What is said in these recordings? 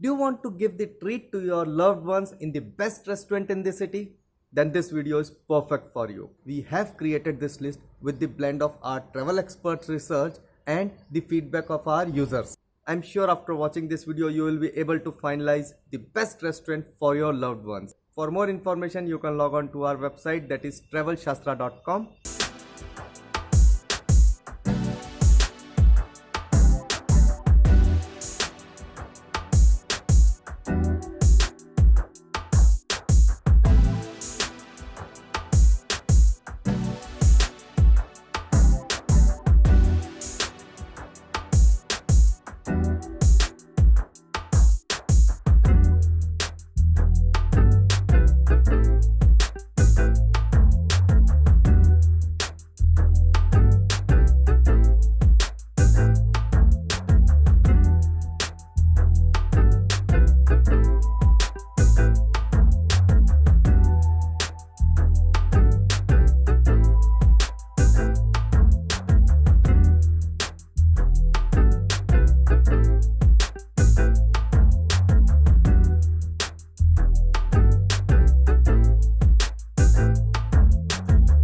Do you want to give the treat to your loved ones in the best restaurant in the city? Then this video is perfect for you. We have created this list with the blend of our travel experts research and the feedback of our users. I'm sure after watching this video you will be able to finalize the best restaurant for your loved ones. For more information you can log on to our website, that is travelshastra.com.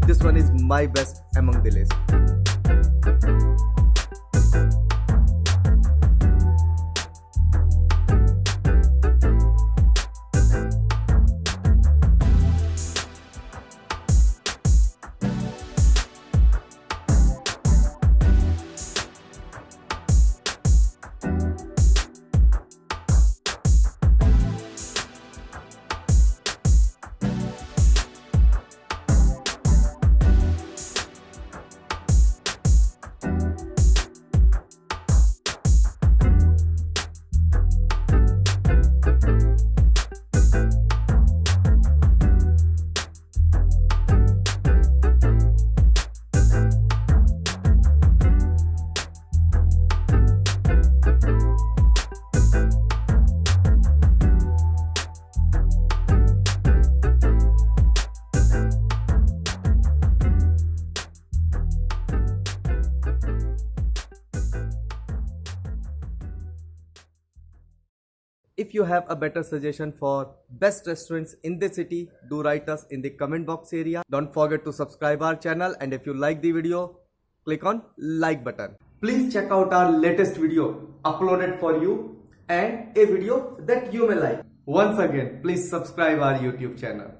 This one is my best among the list. If you have a better suggestion for best restaurants in the city, do write us in the comment box area. Don't forget to subscribe our channel, and if you like the video, click on like button. Please check out our latest video uploaded for you and a video that you may like. Once again, please subscribe our YouTube channel.